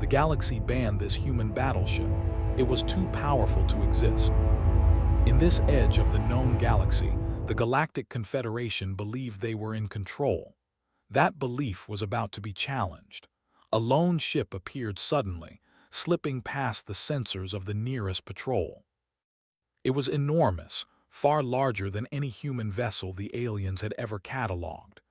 The galaxy banned this human battleship. It was too powerful to exist. In this edge of the known galaxy, the Galactic Confederation believed they were in control. That belief was about to be challenged. A lone ship appeared suddenly, slipping past the sensors of the nearest patrol. It was enormous, far larger than any human vessel the aliens had ever catalogued.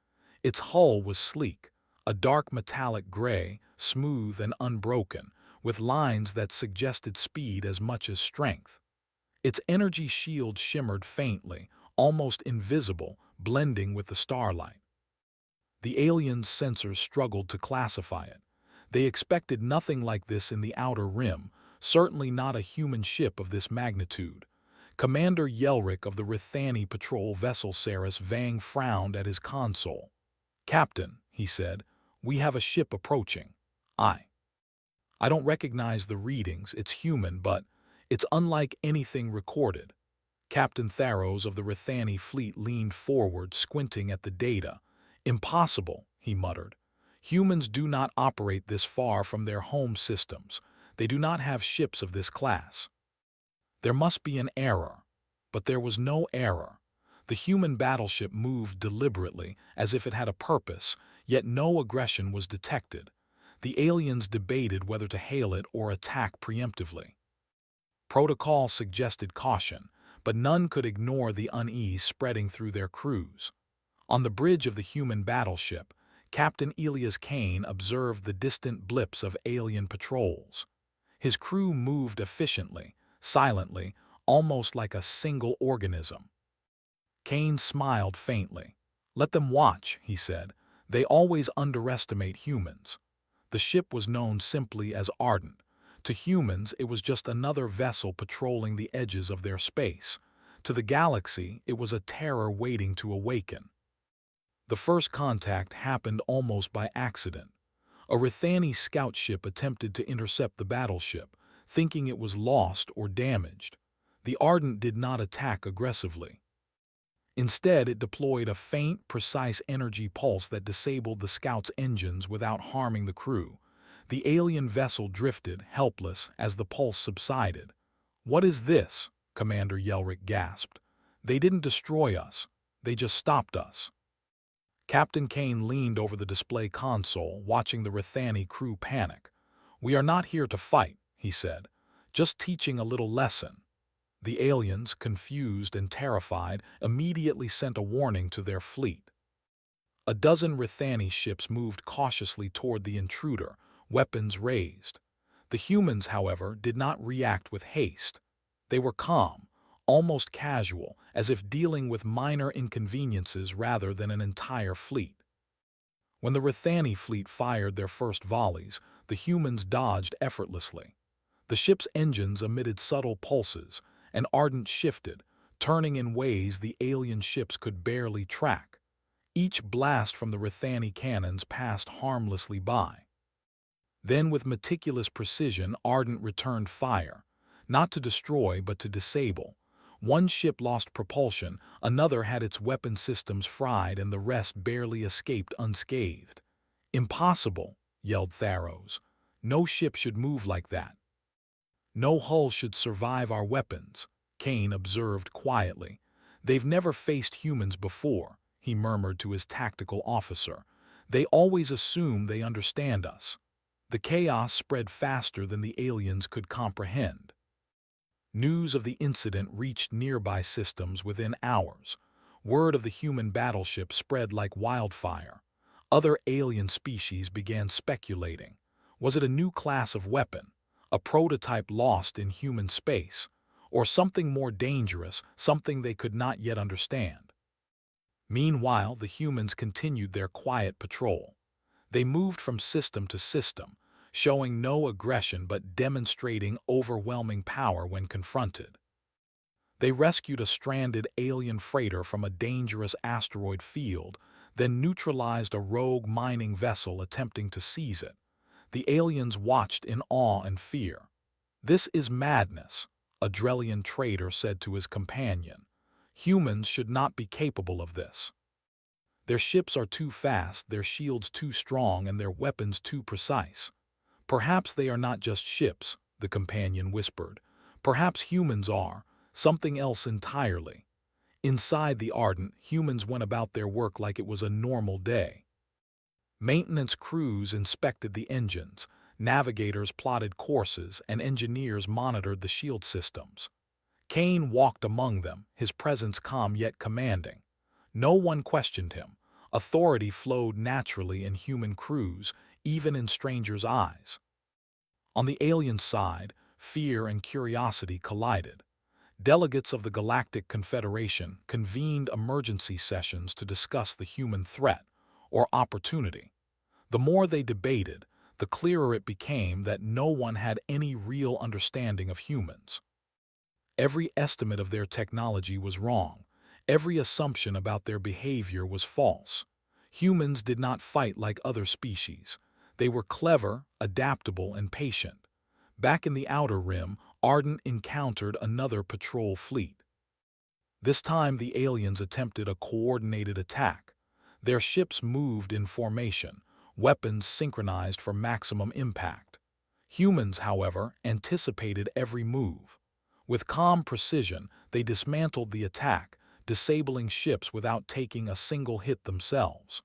Its hull was sleek, a dark metallic gray, smooth and unbroken, with lines that suggested speed as much as strength. Its energy shield shimmered faintly, almost invisible, blending with the starlight. The aliens' sensors struggled to classify it. They expected nothing like this in the Outer Rim, certainly not a human ship of this magnitude. Commander Yelric of the Rithani patrol vessel Saris Vang frowned at his console. "Captain," he said, "we have a ship approaching. I don't recognize the readings, it's human, but it's unlike anything recorded." Captain Tharos of the Rithani fleet leaned forward, squinting at the data. "Impossible," he muttered. "Humans do not operate this far from their home systems. They do not have ships of this class. There must be an error." But there was no error. The human battleship moved deliberately, as if it had a purpose, yet no aggression was detected. The aliens debated whether to hail it or attack preemptively. Protocol suggested caution, but none could ignore the unease spreading through their crews. On the bridge of the human battleship, Captain Elias Kane observed the distant blips of alien patrols. His crew moved efficiently, silently, almost like a single organism. Kane smiled faintly. "Let them watch," he said. "They always underestimate humans." The ship was known simply as Ardent. To humans, it was just another vessel patrolling the edges of their space. To the galaxy, it was a terror waiting to awaken. The first contact happened almost by accident. A Rithani scout ship attempted to intercept the battleship, thinking it was lost or damaged. The Ardent did not attack aggressively. Instead, it deployed a faint, precise energy pulse that disabled the scout's engines without harming the crew. The alien vessel drifted, helpless, as the pulse subsided. "What is this?" Commander Yelric gasped. "They didn't destroy us. They just stopped us." Captain Kane leaned over the display console, watching the Rithani crew panic. "We are not here to fight," he said. "Just teaching a little lesson." The aliens, confused and terrified, immediately sent a warning to their fleet. A dozen Rithani ships moved cautiously toward the intruder, weapons raised. The humans, however, did not react with haste. They were calm, almost casual, as if dealing with minor inconveniences rather than an entire fleet. When the Rithani fleet fired their first volleys, the humans dodged effortlessly. The ship's engines emitted subtle pulses, and Ardent shifted, turning in ways the alien ships could barely track. Each blast from the Rithani cannons passed harmlessly by. Then, with meticulous precision, Ardent returned fire, not to destroy but to disable. One ship lost propulsion, another had its weapon systems fried, and the rest barely escaped unscathed. "Impossible," yelled Tharos. "No ship should move like that." "No hull should survive our weapons," Kane observed quietly. "They've never faced humans before," he murmured to his tactical officer. "They always assume they understand us." The chaos spread faster than the aliens could comprehend. News of the incident reached nearby systems within hours. Word of the human battleship spread like wildfire. Other alien species began speculating. Was it a new class of weapon, a prototype lost in human space, or something more dangerous, something they could not yet understand? Meanwhile, the humans continued their quiet patrol. They moved from system to system, showing no aggression but demonstrating overwhelming power when confronted. They rescued a stranded alien freighter from a dangerous asteroid field, then neutralized a rogue mining vessel attempting to seize it. The aliens watched in awe and fear. "This is madness," a Drellian trader said to his companion. "Humans should not be capable of this. Their ships are too fast, their shields too strong, and their weapons too precise." Perhaps they are not just ships, the companion whispered. Perhaps humans are, something else entirely. Inside the Ardent, humans went about their work like it was a normal day. Maintenance crews inspected the engines, navigators plotted courses, and engineers monitored the shield systems. Kane walked among them, his presence calm yet commanding. No one questioned him. Authority flowed naturally in human crews, even in strangers' eyes. On the alien side, fear and curiosity collided. Delegates of the Galactic Confederation convened emergency sessions to discuss the human threat, or opportunity. The more they debated, the clearer it became that no one had any real understanding of humans. Every estimate of their technology was wrong. Every assumption about their behavior was false. Humans did not fight like other species. They were clever, adaptable, and patient. Back in the Outer Rim, Ardent encountered another patrol fleet. This time the aliens attempted a coordinated attack. Their ships moved in formation, weapons synchronized for maximum impact. Humans, however, anticipated every move. With calm precision, they dismantled the attack, disabling ships without taking a single hit themselves.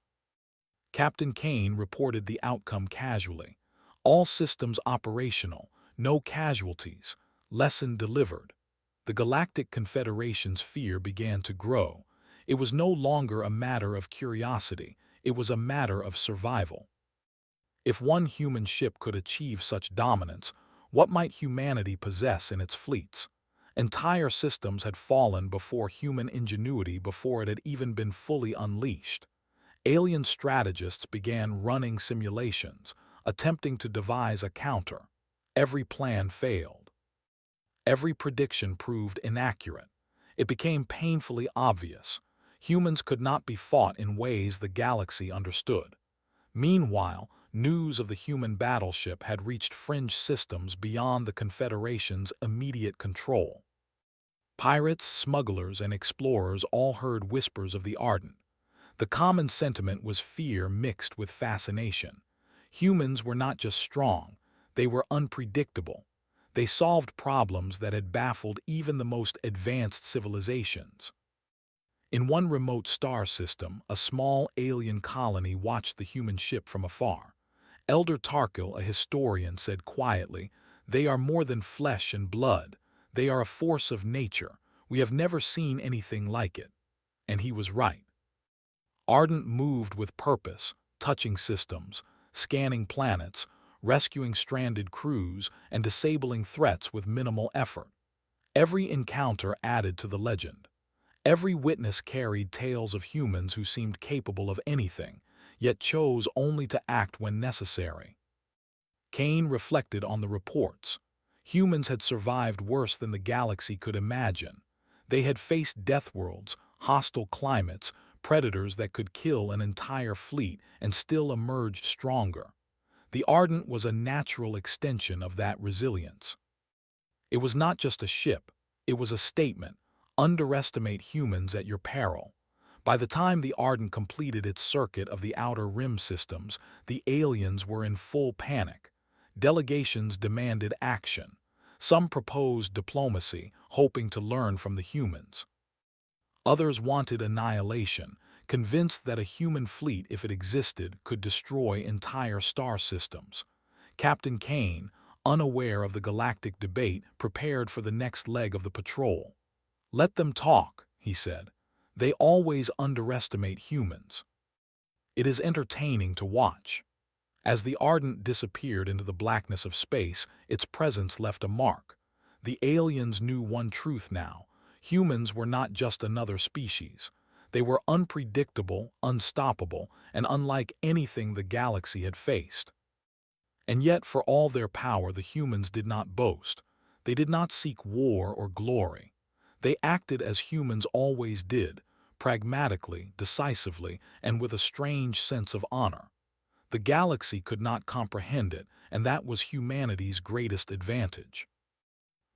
Captain Kane reported the outcome casually. All systems operational, no casualties. Lesson delivered. The Galactic Confederation's fear began to grow. It was no longer a matter of curiosity, it was a matter of survival. If one human ship could achieve such dominance, what might humanity possess in its fleets? Entire systems had fallen before human ingenuity before it had even been fully unleashed. Alien strategists began running simulations, attempting to devise a counter. Every plan failed. Every prediction proved inaccurate. It became painfully obvious. Humans could not be fought in ways the galaxy understood. Meanwhile, news of the human battleship had reached fringe systems beyond the Confederation's immediate control. Pirates, smugglers, and explorers all heard whispers of the Ardent. The common sentiment was fear mixed with fascination. Humans were not just strong, they were unpredictable. They solved problems that had baffled even the most advanced civilizations. In one remote star system, a small alien colony watched the human ship from afar. Elder Tarkil, a historian, said quietly, "They are more than flesh and blood. They are a force of nature. We have never seen anything like it." And he was right. Ardent moved with purpose, touching systems, scanning planets, rescuing stranded crews, and disabling threats with minimal effort. Every encounter added to the legend. Every witness carried tales of humans who seemed capable of anything, yet chose only to act when necessary. Kane reflected on the reports. Humans had survived worse than the galaxy could imagine. They had faced death worlds, hostile climates, predators that could kill an entire fleet and still emerge stronger. The Ardent was a natural extension of that resilience. It was not just a ship, it was a statement: underestimate humans at your peril. By the time the Ardent completed its circuit of the Outer Rim systems, the aliens were in full panic. Delegations demanded action. Some proposed diplomacy, hoping to learn from the humans. Others wanted annihilation, convinced that a human fleet, if it existed, could destroy entire star systems. Captain Kane, unaware of the galactic debate, prepared for the next leg of the patrol. "Let them talk," he said. "They always underestimate humans." It is entertaining to watch. As the Ardent disappeared into the blackness of space, its presence left a mark. The aliens knew one truth now: humans were not just another species. They were unpredictable, unstoppable, and unlike anything the galaxy had faced. And yet, for all their power, the humans did not boast. They did not seek war or glory. They acted as humans always did, pragmatically, decisively, and with a strange sense of honor. The galaxy could not comprehend it, and that was humanity's greatest advantage.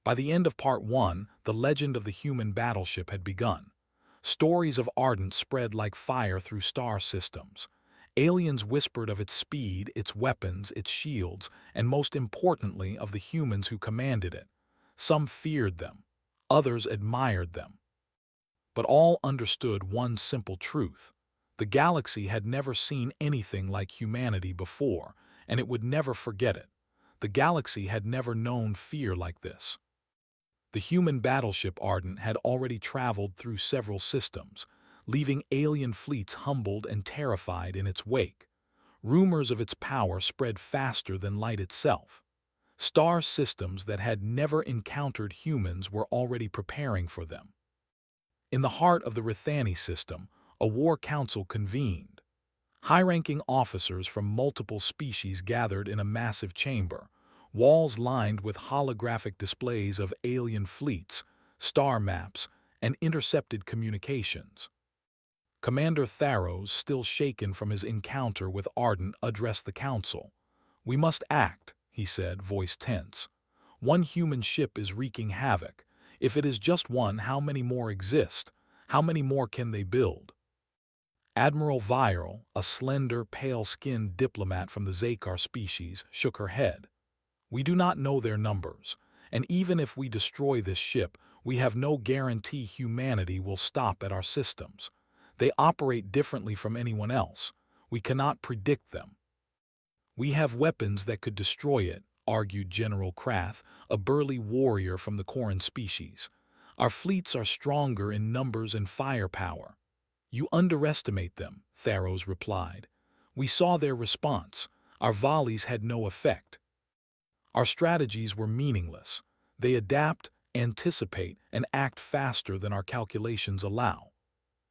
By the end of Part 1, the legend of the human battleship had begun. Stories of Ardent spread like fire through star systems. Aliens whispered of its speed, its weapons, its shields, and most importantly of the humans who commanded it. Some feared them, others admired them. But all understood one simple truth. The galaxy had never seen anything like humanity before, and it would never forget it. The galaxy had never known fear like this. The human battleship Ardent had already traveled through several systems, leaving alien fleets humbled and terrified in its wake. Rumors of its power spread faster than light itself. Star systems that had never encountered humans were already preparing for them. In the heart of the Rithani system, a war council convened. High-ranking officers from multiple species gathered in a massive chamber, walls lined with holographic displays of alien fleets, star maps, and intercepted communications. Commander Tharos, still shaken from his encounter with Ardent, addressed the council. "We must act," he said, voice tense. "One human ship is wreaking havoc. If it is just one, how many more exist? How many more can they build?" Admiral Viral, a slender, pale-skinned diplomat from the Zakar species, shook her head. "We do not know their numbers, and even if we destroy this ship, we have no guarantee humanity will stop at our systems. They operate differently from anyone else. We cannot predict them." "We have weapons that could destroy it," argued General Krath, a burly warrior from the Koran species. "Our fleets are stronger in numbers and firepower." "You underestimate them," Tharos replied. "We saw their response. Our volleys had no effect. Our strategies were meaningless. They adapt, anticipate, and act faster than our calculations allow."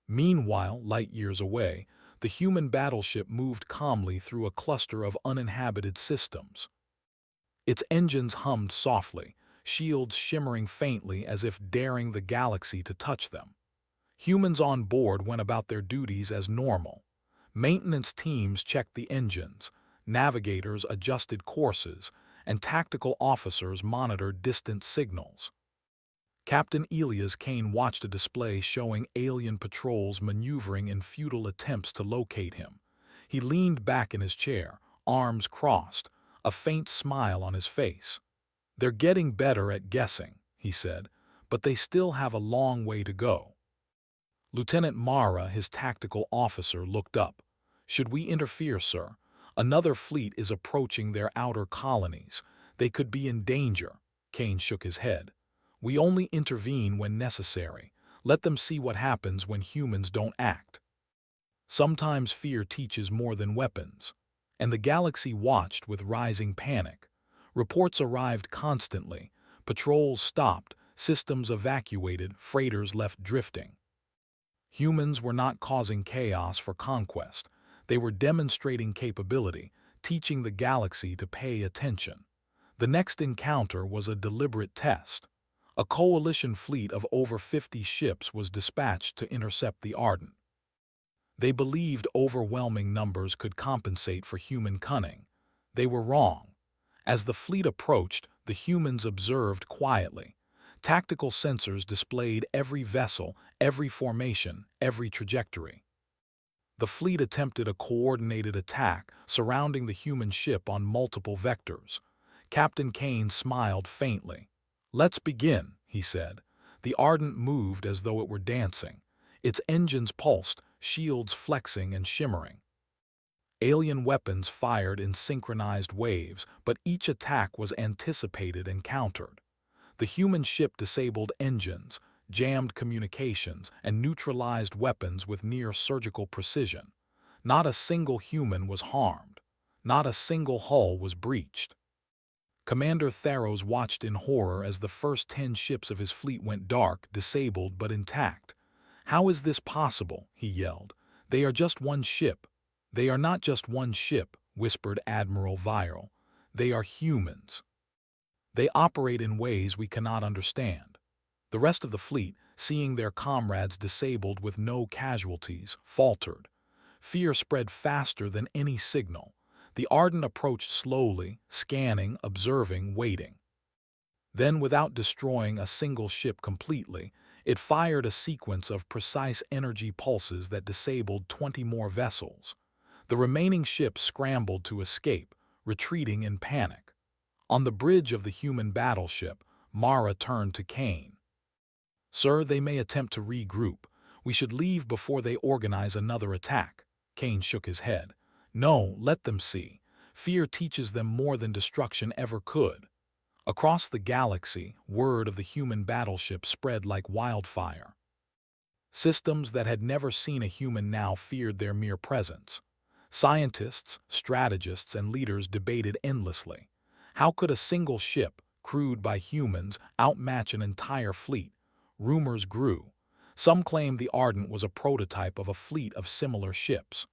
Meanwhile, light years away, the human battleship moved calmly through a cluster of uninhabited systems. Its engines hummed softly, shields shimmering faintly as if daring the galaxy to touch them. Humans on board went about their duties as normal. Maintenance teams checked the engines, navigators adjusted courses, and tactical officers monitored distant signals. Captain Elias Kane watched a display showing alien patrols maneuvering in futile attempts to locate him. He leaned back in his chair, arms crossed, a faint smile on his face. "They're getting better at guessing," he said, "but they still have a long way to go." Lieutenant Mara, his tactical officer, looked up. "Should we interfere, sir? Another fleet is approaching their outer colonies. They could be in danger." Kane shook his head. "We only intervene when necessary. Let them see what happens when humans don't act." Sometimes fear teaches more than weapons. And the galaxy watched with rising panic. Reports arrived constantly. Patrols stopped, systems evacuated, freighters left drifting. Humans were not causing chaos for conquest. They were demonstrating capability, teaching the galaxy to pay attention. The next encounter was a deliberate test. A coalition fleet of over 50 ships was dispatched to intercept the Ardent. They believed overwhelming numbers could compensate for human cunning. They were wrong. As the fleet approached, the humans observed quietly. Tactical sensors displayed every vessel, every formation, every trajectory. The fleet attempted a coordinated attack, surrounding the human ship on multiple vectors. Captain Kane smiled faintly. "Let's begin," he said. The Ardent moved as though it were dancing. Its engines pulsed, shields flexing and shimmering. Alien weapons fired in synchronized waves, but each attack was anticipated and countered. The human ship disabled engines, jammed communications, and neutralized weapons with near-surgical precision. Not a single human was harmed. Not a single hull was breached. Commander Tharos watched in horror as the first 10 ships of his fleet went dark, disabled but intact. "How is this possible?" he yelled. "They are just one ship." "They are not just one ship," whispered Admiral Viral. "They are humans. They operate in ways we cannot understand." The rest of the fleet, seeing their comrades disabled with no casualties, faltered. Fear spread faster than any signal. The Ardent approached slowly, scanning, observing, waiting. Then, without destroying a single ship completely, it fired a sequence of precise energy pulses that disabled 20 more vessels. The remaining ships scrambled to escape, retreating in panic. On the bridge of the human battleship, Mara turned to Kane. "Sir, they may attempt to regroup. We should leave before they organize another attack." Kane shook his head. "No, let them see. Fear teaches them more than destruction ever could." Across the galaxy, word of the human battleship spread like wildfire. Systems that had never seen a human now feared their mere presence. Scientists, strategists, and leaders debated endlessly. How could a single ship, crewed by humans, outmatch an entire fleet? Rumors grew. Some claimed the Ardent was a prototype of a fleet of similar ships.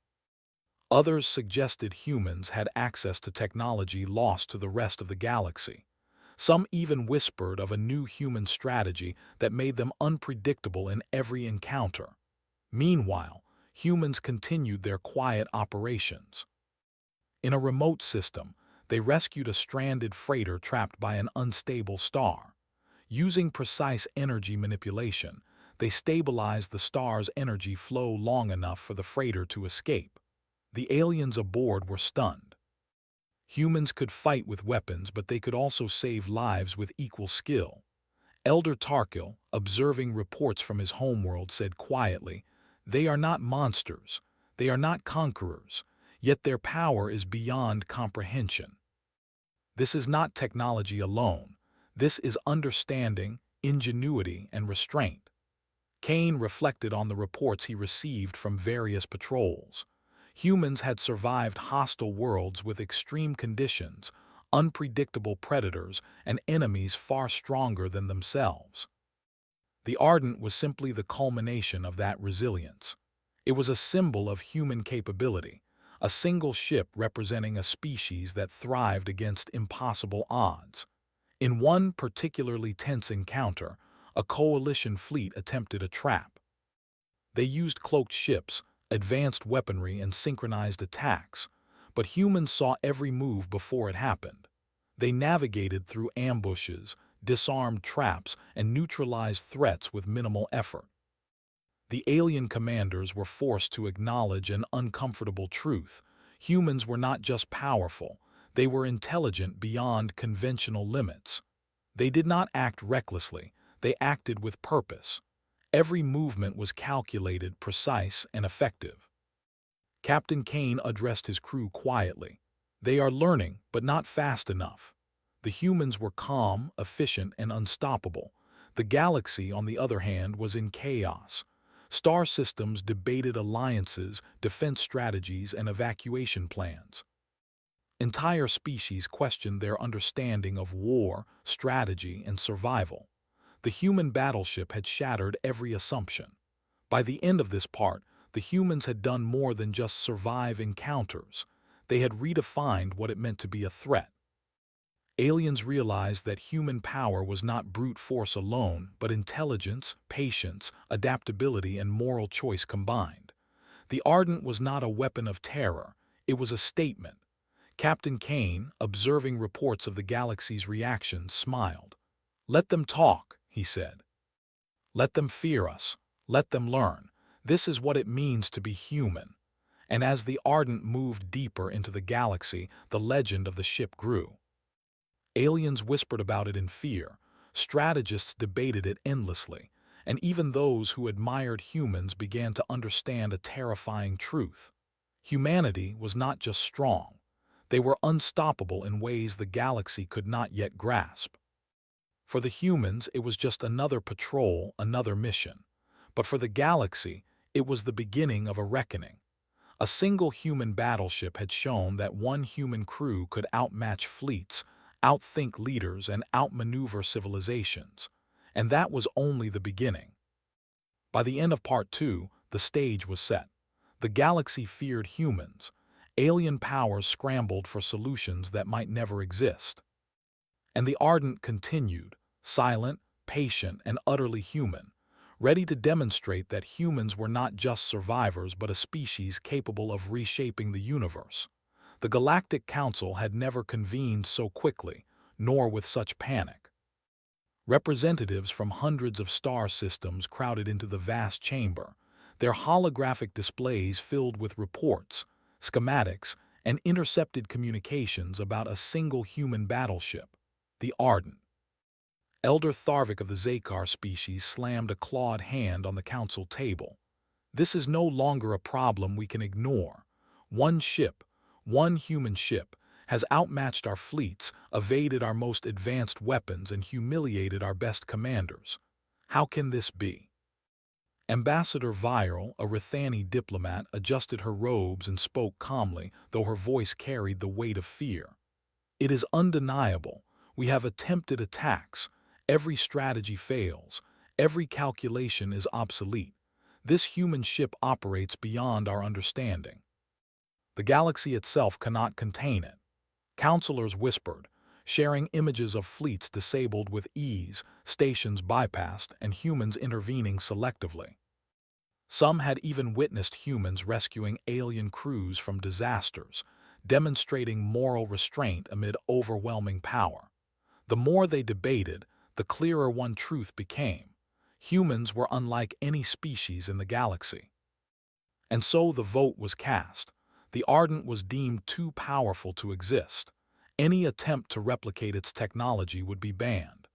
Others suggested humans had access to technology lost to the rest of the galaxy. Some even whispered of a new human strategy that made them unpredictable in every encounter. Meanwhile, humans continued their quiet operations. In a remote system, they rescued a stranded freighter trapped by an unstable star. Using precise energy manipulation, they stabilized the star's energy flow long enough for the freighter to escape. The aliens aboard were stunned. Humans could fight with weapons, but they could also save lives with equal skill. Elder Tarkil, observing reports from his homeworld, said quietly, "They are not monsters. They are not conquerors. Yet their power is beyond comprehension." This is not technology alone. This is understanding, ingenuity, and restraint. Kane reflected on the reports he received from various patrols. Humans had survived hostile worlds with extreme conditions, unpredictable predators, and enemies far stronger than themselves. The Ardent was simply the culmination of that resilience. It was a symbol of human capability, a single ship representing a species that thrived against impossible odds. In one particularly tense encounter, a coalition fleet attempted a trap. They used cloaked ships, advanced weaponry, and synchronized attacks, but humans saw every move before it happened. They navigated through ambushes, disarmed traps, and neutralized threats with minimal effort. The alien commanders were forced to acknowledge an uncomfortable truth. Humans were not just powerful, they were intelligent beyond conventional limits. They did not act recklessly, they acted with purpose. Every movement was calculated, precise, and effective. Captain Kane addressed his crew quietly. "They are learning, but not fast enough." The humans were calm, efficient, and unstoppable. The galaxy, on the other hand, was in chaos. Star systems debated alliances, defense strategies, and evacuation plans. Entire species questioned their understanding of war, strategy, and survival. The human battleship had shattered every assumption. By the end of this part, the humans had done more than just survive encounters. They had redefined what it meant to be a threat. Aliens realized that human power was not brute force alone, but intelligence, patience, adaptability, and moral choice combined. The Ardent was not a weapon of terror, it was a statement. Captain Kane, observing reports of the galaxy's reactions, smiled. "Let them talk," he said. "Let them fear us. Let them learn. This is what it means to be human." And as the Ardent moved deeper into the galaxy, the legend of the ship grew. Aliens whispered about it in fear, strategists debated it endlessly, and even those who admired humans began to understand a terrifying truth. Humanity was not just strong. They were unstoppable in ways the galaxy could not yet grasp. For the humans, it was just another patrol, another mission. But for the galaxy, it was the beginning of a reckoning. A single human battleship had shown that one human crew could outmatch fleets, outthink leaders, and outmaneuver civilizations. And that was only the beginning. By the end of Part 2, the stage was set. The galaxy feared humans. Alien powers scrambled for solutions that might never exist. And the Ardent continued, silent, patient, and utterly human, ready to demonstrate that humans were not just survivors but a species capable of reshaping the universe. The Galactic Council had never convened so quickly, nor with such panic. Representatives from hundreds of star systems crowded into the vast chamber, their holographic displays filled with reports, schematics, and intercepted communications about a single human battleship, the Ardent. Elder Tharvik of the Zakar species slammed a clawed hand on the council table. This is no longer a problem we can ignore. One ship, one human ship, has outmatched our fleets, evaded our most advanced weapons, and humiliated our best commanders. How can this be? Ambassador Viral, a Rithani diplomat, adjusted her robes and spoke calmly, though her voice carried the weight of fear. It is undeniable. We have attempted attacks. Every strategy fails. Every calculation is obsolete. This human ship operates beyond our understanding. The galaxy itself cannot contain it. Counselors whispered, sharing images of fleets disabled with ease, stations bypassed, and humans intervening selectively. Some had even witnessed humans rescuing alien crews from disasters, demonstrating moral restraint amid overwhelming power. The more they debated, the clearer one truth became. Humans were unlike any species in the galaxy. And so the vote was cast. The Ardent was deemed too powerful to exist. Any attempt to replicate its technology would be banned.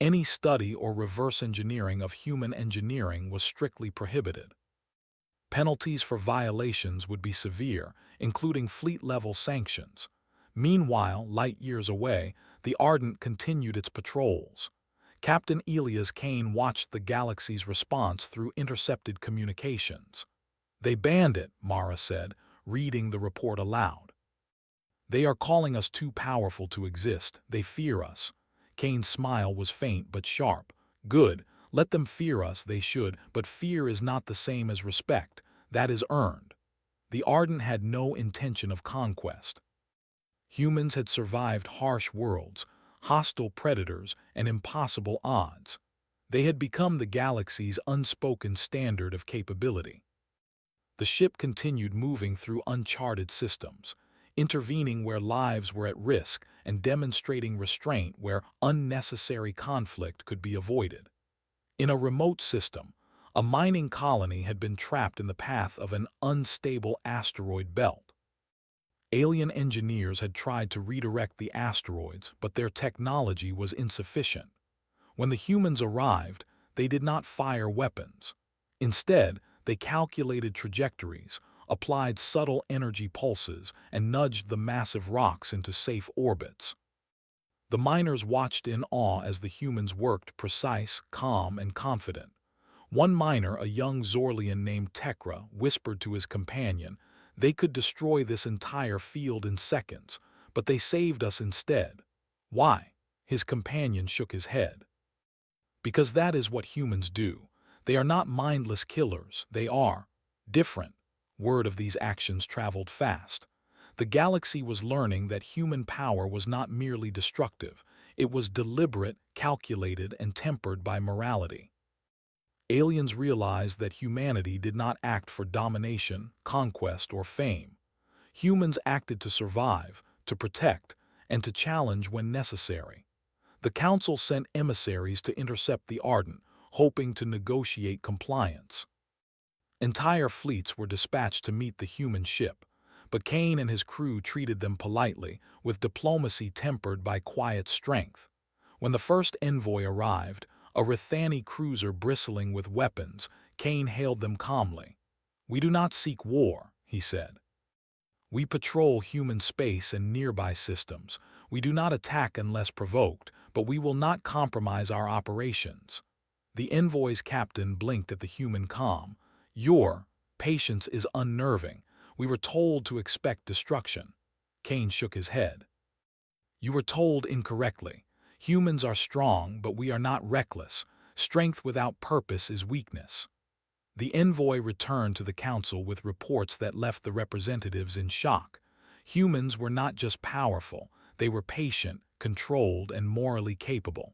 Any study or reverse engineering of human engineering was strictly prohibited. Penalties for violations would be severe, including fleet-level sanctions. Meanwhile, light years away, the Ardent continued its patrols. Captain Elias Kane watched the galaxy's response through intercepted communications. "They banned it," Mara said, reading the report aloud. "They are calling us too powerful to exist. They fear us." Kane's smile was faint but sharp. "Good. Let them fear us, they should, but fear is not the same as respect. That is earned." The Ardent had no intention of conquest. Humans had survived harsh worlds, hostile predators, and impossible odds. They had become the galaxy's unspoken standard of capability. The ship continued moving through uncharted systems, intervening where lives were at risk and demonstrating restraint where unnecessary conflict could be avoided. In a remote system, a mining colony had been trapped in the path of an unstable asteroid belt. Alien engineers had tried to redirect the asteroids, but their technology was insufficient. When the humans arrived, they did not fire weapons. Instead, they calculated trajectories, applied subtle energy pulses, and nudged the massive rocks into safe orbits. The miners watched in awe as the humans worked precise, calm, and confident. One miner, a young Zorlian named Tekra, whispered to his companion, "They could destroy this entire field in seconds, but they saved us instead." "Why?" His companion shook his head. "Because that is what humans do. They are not mindless killers. They are different." Word of these actions traveled fast. The galaxy was learning that human power was not merely destructive. It was deliberate, calculated, and tempered by morality. Aliens realized that humanity did not act for domination, conquest, or fame. Humans acted to survive, to protect, and to challenge when necessary. The Council sent emissaries to intercept the Ardent, hoping to negotiate compliance. Entire fleets were dispatched to meet the human ship, but Kane and his crew treated them politely, with diplomacy tempered by quiet strength. When the first envoy arrived, a Rithani cruiser bristling with weapons, Kane hailed them calmly. "We do not seek war," he said. "We patrol human space and nearby systems. We do not attack unless provoked, but we will not compromise our operations." The envoy's captain blinked at the human calm. "Your patience is unnerving. We were told to expect destruction." Kane shook his head. "You were told incorrectly. Humans are strong, but we are not reckless. Strength without purpose is weakness." The envoy returned to the council with reports that left the representatives in shock. Humans were not just powerful, they were patient, controlled, and morally capable.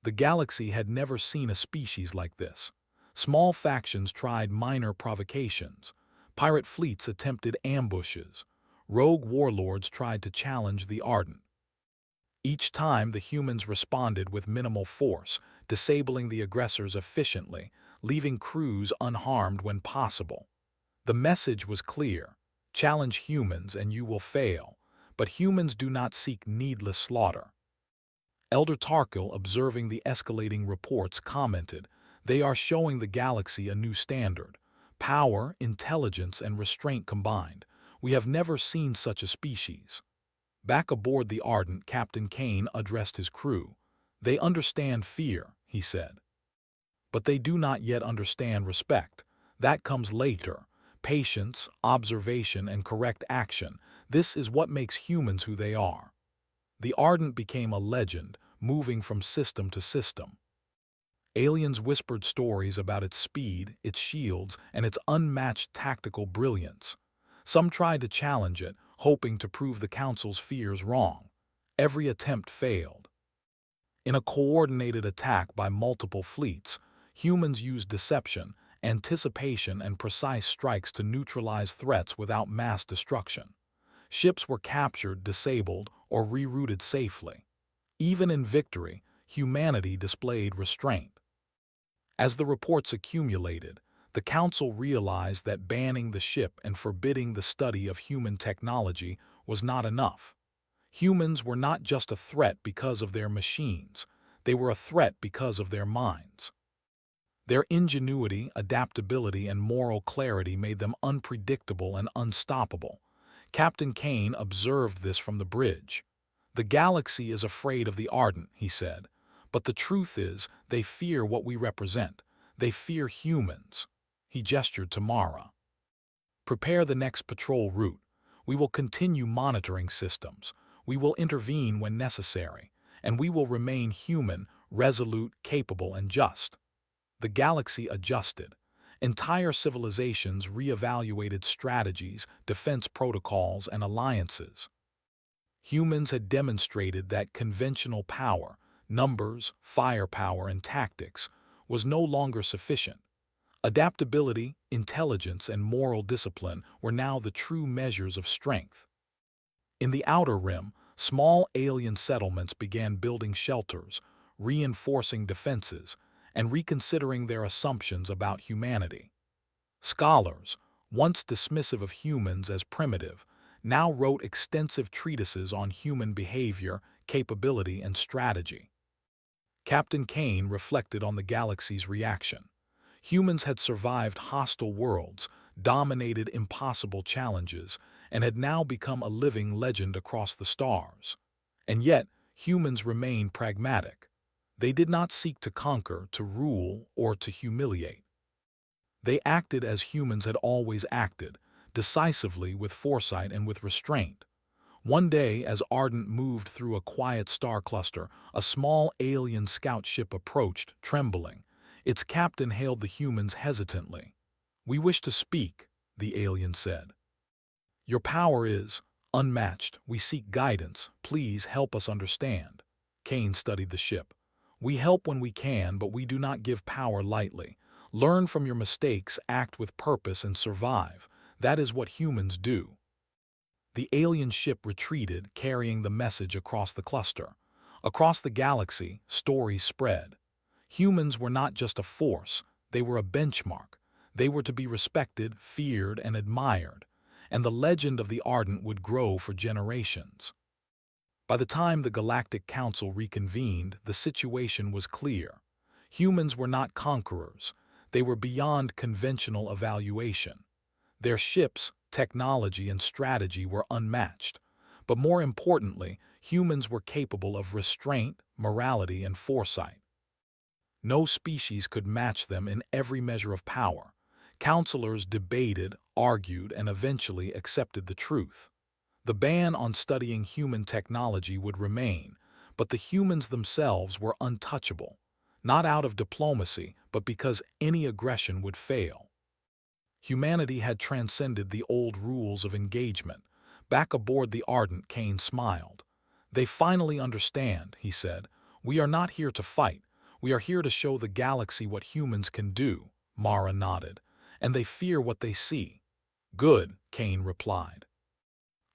The galaxy had never seen a species like this. Small factions tried minor provocations. Pirate fleets attempted ambushes. Rogue warlords tried to challenge the Ardent. Each time the humans responded with minimal force, disabling the aggressors efficiently, leaving crews unharmed when possible. The message was clear: Challenge humans and you will fail, but humans do not seek needless slaughter. Elder Tarkil, observing the escalating reports, commented, "They are showing the galaxy a new standard. Power, intelligence, and restraint combined. We have never seen such a species." Back aboard the Ardent, Captain Kane addressed his crew. "They understand fear," he said. "But they do not yet understand respect. That comes later. Patience, observation, and correct action. This is what makes humans who they are." The Ardent became a legend, moving from system to system. Aliens whispered stories about its speed, its shields, and its unmatched tactical brilliance. Some tried to challenge it, hoping to prove the Council's fears wrong. Every attempt failed. In a coordinated attack by multiple fleets, humans used deception, anticipation, and precise strikes to neutralize threats without mass destruction. Ships were captured, disabled, or rerouted safely. Even in victory, humanity displayed restraint. As the reports accumulated, the Council realized that banning the ship and forbidding the study of human technology was not enough. Humans were not just a threat because of their machines, they were a threat because of their minds. Their ingenuity, adaptability, and moral clarity made them unpredictable and unstoppable. Captain Kane observed this from the bridge. "The galaxy is afraid of the Ardent," he said. "But the truth is, they fear what we represent. They fear humans." He gestured to Mara. "Prepare the next patrol route. We will continue monitoring systems. We will intervene when necessary. And we will remain human, resolute, capable, and just." The galaxy adjusted. Entire civilizations reevaluated strategies, defense protocols, and alliances. Humans had demonstrated that conventional power, numbers, firepower, and tactics, was no longer sufficient. Adaptability, intelligence, and moral discipline were now the true measures of strength. In the Outer Rim, small alien settlements began building shelters, reinforcing defenses, and reconsidering their assumptions about humanity. Scholars, once dismissive of humans as primitive, now wrote extensive treatises on human behavior, capability, and strategy. Captain Kane reflected on the galaxy's reaction. Humans had survived hostile worlds, dominated impossible challenges, and had now become a living legend across the stars. And yet, humans remained pragmatic. They did not seek to conquer, to rule, or to humiliate. They acted as humans had always acted, decisively, with foresight and with restraint. One day, as Ardent moved through a quiet star cluster, a small alien scout ship approached, trembling. Its captain hailed the humans hesitantly. "We wish to speak," the alien said. "Your power is unmatched. We seek guidance. Please help us understand." Kane studied the ship. "We help when we can, but we do not give power lightly. Learn from your mistakes, act with purpose, and survive. That is what humans do." The alien ship retreated, carrying the message across the cluster. Across the galaxy, stories spread. Humans were not just a force, they were a benchmark. They were to be respected, feared, and admired, and the legend of the Ardent would grow for generations. By the time the Galactic Council reconvened, the situation was clear. Humans were not conquerors. They were beyond conventional evaluation. Their ships, technology, and strategy were unmatched. But more importantly, humans were capable of restraint, morality, and foresight. No species could match them in every measure of power. Counselors debated, argued, and eventually accepted the truth. The ban on studying human technology would remain, but the humans themselves were untouchable, not out of diplomacy, but because any aggression would fail. Humanity had transcended the old rules of engagement. Back aboard the Ardent, Kane smiled. "They finally understand," he said. "We are not here to fight. We are here to show the galaxy what humans can do." Mara nodded. "And they fear what they see." "Good," Kane replied.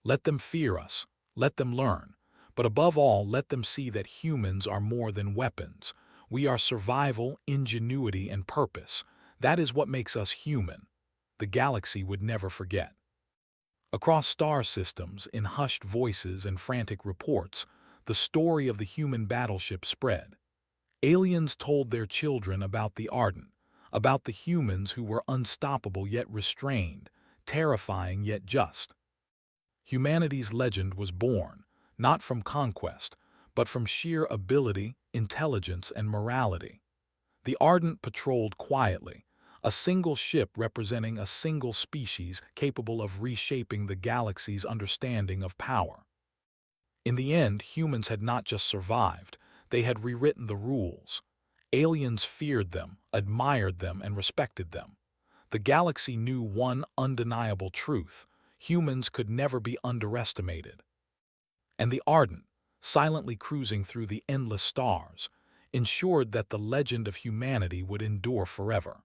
"Let them fear us. Let them learn. But above all, let them see that humans are more than weapons. We are survival, ingenuity, and purpose. That is what makes us human." The galaxy would never forget. Across star systems, in hushed voices and frantic reports, the story of the human battleship spread. Aliens told their children about the Ardent, about the humans who were unstoppable yet restrained, terrifying yet just. Humanity's legend was born, not from conquest, but from sheer ability, intelligence, and morality. The Ardent patrolled quietly, a single ship representing a single species capable of reshaping the galaxy's understanding of power. In the end, humans had not just survived, they had rewritten the rules. Aliens feared them, admired them, and respected them. The galaxy knew one undeniable truth: humans could never be underestimated. And the Ardent, silently cruising through the endless stars, ensured that the legend of humanity would endure forever.